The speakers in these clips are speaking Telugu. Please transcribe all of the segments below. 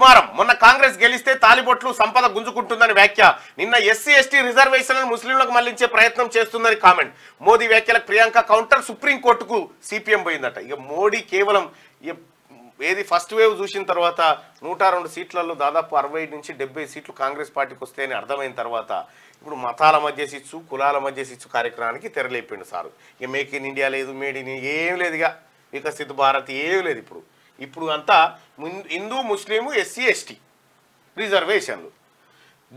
దుమారం. మొన్న కాంగ్రెస్ గెలిస్తే తాలిబొట్లు సంపద గుంజుకుంటుందని వ్యాఖ్య. నిన్న ఎస్సీ ఎస్టీ రిజర్వేషన్లను ముస్లింలకు మళ్లించే ప్రయత్నం చేస్తుందని కామెంట్. మోదీ వ్యాఖ్యలకు ప్రియాంక కౌంటర్. సుప్రీంకోర్టుకు సిపిఎం పోయిందట. ఇక మోడీ కేవలం ఏది ఫస్ట్ వేవ్ చూసిన తర్వాత 102 సీట్లలో దాదాపు 60 నుంచి 70 సీట్లు కాంగ్రెస్ పార్టీకి వస్తాయని అర్థమైన తర్వాత ఇప్పుడు మతాల మధ్య సిచ్చు, కులాల మధ్య సిచ్చు కార్యక్రమానికి తెరలేపిండు సారు. ఇక మేక్ ఇన్ ఇండియా లేదు, మేడ్ ఇన్ ఏం లేదు, ఇక వికసిత్ భారత్ ఏం లేదు. ఇప్పుడు అంతా హిందూ ముస్లిము ఎస్సీ ఎస్టీ రిజర్వేషన్లు.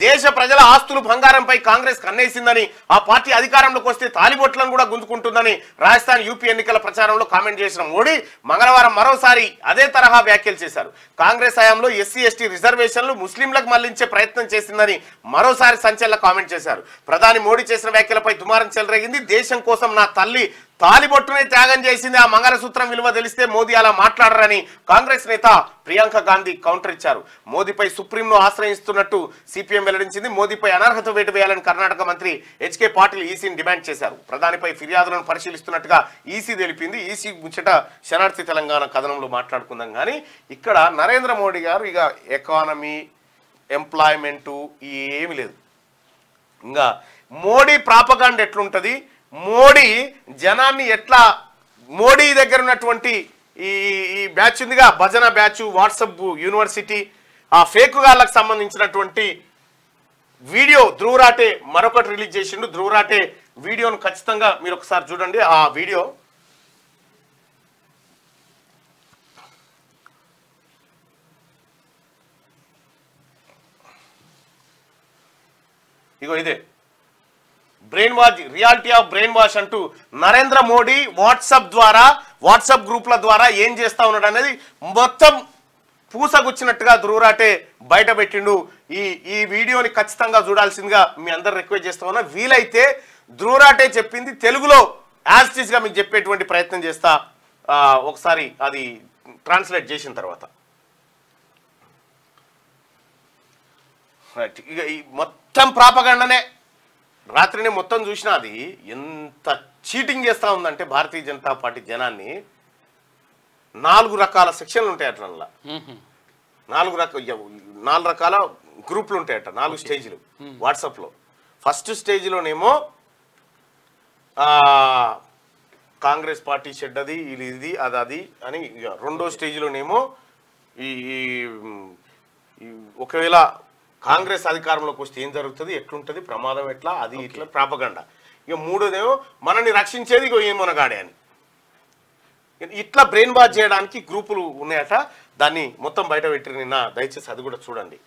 దేశ ప్రజల ఆస్తులు బంగారంపై కాంగ్రెస్ కన్నేసిందని, ఆ పార్టీ అధికారంలోకి వస్తే తాలిబొట్లను కూడా గుంజుకుంటుందని రాజస్థాన్ యూపీ ఎన్నికల ప్రచారంలో కామెంట్ చేసిన మోడీ మంగళవారం మరోసారి అదే తరహా వ్యాఖ్యలు చేశారు. కాంగ్రెస్ హయాంలో ఎస్సీ ఎస్టీ రిజర్వేషన్లు ముస్లింలకు మళ్లించే ప్రయత్నం చేసిందని మరోసారి సంచలన కామెంట్ చేశారు. ప్రధాని మోడీ చేసిన వ్యాఖ్యలపై దుమారం చెలరేగింది. దేశం కోసం నా తల్లి తాలిబొట్టునే త్యాగం చేసింది, ఆ మంగళసూత్రం విలువ తెలిస్తే మోదీ అలా మాట్లాడరని కాంగ్రెస్ నేత ప్రియాంక గాంధీ కౌంటర్ ఇచ్చారు. మోదీపై సుప్రీంను ఆశ్రయిస్తున్నట్టు సిపిఎం వెల్లడించింది. మోదీపై అనర్హత వేటు వేయాలని కర్ణాటక మంత్రి హెచ్కే పాటిల్ ఈసీని డిమాండ్ చేశారు. ప్రధానిపై ఫిర్యాదులను పరిశీలిస్తున్నట్టుగా ఈసీ తెలిపింది. ఈసీ ముచ్చట శనార్థి తెలంగాణ కథనంలో మాట్లాడుకుందాం. కానీ ఇక్కడ నరేంద్ర మోడీ గారు ఇక ఎకానమీ, ఎంప్లాయ్మెంటు ఏమి లేదు. ఇంకా మోడీ ప్రాపగాండ ఎట్లుంటుంది, మోడీ జనాన్ని ఎట్లా, మోడీ దగ్గర ఉన్నటువంటి ఈ బ్యాచ్ ఉందిగా భజన బ్యాచ్, వాట్సాప్ యూనివర్సిటీ, ఆ ఫేక్ గాళ్ళకు సంబంధించినటువంటి వీడియో ధ్రువరాటే మరొకటి రిలీజ్ చేసిండు. ధ్రువరాటే వీడియోను ఖచ్చితంగా మీరు ఒకసారి చూడండి. ఆ వీడియో ఇగో ఇదే brain wash, reality of brain wash అంటూ నరేంద్ర మోడీ వాట్సాప్ గ్రూప్ల ద్వారా ఏం చేస్తా ఉన్నాడు అనేది మొత్తం పూసగుచ్చినట్టుగా ధ్రువరాటే బయట పెట్టిండు. ఈ వీడియోని ఖచ్చితంగా చూడాల్సిందిగా మీ అందరు రిక్వెస్ట్ చేస్తా ఉన్నా. వీలైతే ధ్రువరాటే చెప్పింది తెలుగులో యాజ్ టీజ్ గా మీకు చెప్పేటువంటి ప్రయత్నం చేస్తా. ఒకసారి అది ట్రాన్స్లేట్ చేసిన తర్వాత రైట్. ఇక ఈ మొత్తం ప్రాపగండనే రాత్రినే మొత్తం చూసినా అది ఎంత చీటింగ్ చేస్తూ ఉందంటే భారతీయ జనతా పార్టీ జనాన్ని. 4 రకాల సెక్షన్లు ఉంటాయి అట్లా, 4 రకాల గ్రూపులు ఉంటాయట, 4 స్టేజ్లు వాట్సాప్లో. ఫస్ట్ స్టేజ్లోనేమో కాంగ్రెస్ పార్టీ చెడ్డది, ఇది అది అని. రెండో స్టేజ్లోనేమో ఈ ఒకవేళ కాంగ్రెస్ అధికారంలోకి వస్తే ఏం జరుగుతుంది, ఎట్లుంటుంది, ప్రమాదం ఎట్లా, అది ఇట్లా ప్రాపగండా. ఇక మూడోదేమో మనల్ని రక్షించేది ఇగో ఏమోనగాడే అని. ఇట్లా బ్రెయిన్ వాష్ చేయడానికి గ్రూపులు ఉన్నాయట. దాన్ని మొత్తం బయట పెట్టిన నిన్న, దయచేసి అది కూడా చూడండి.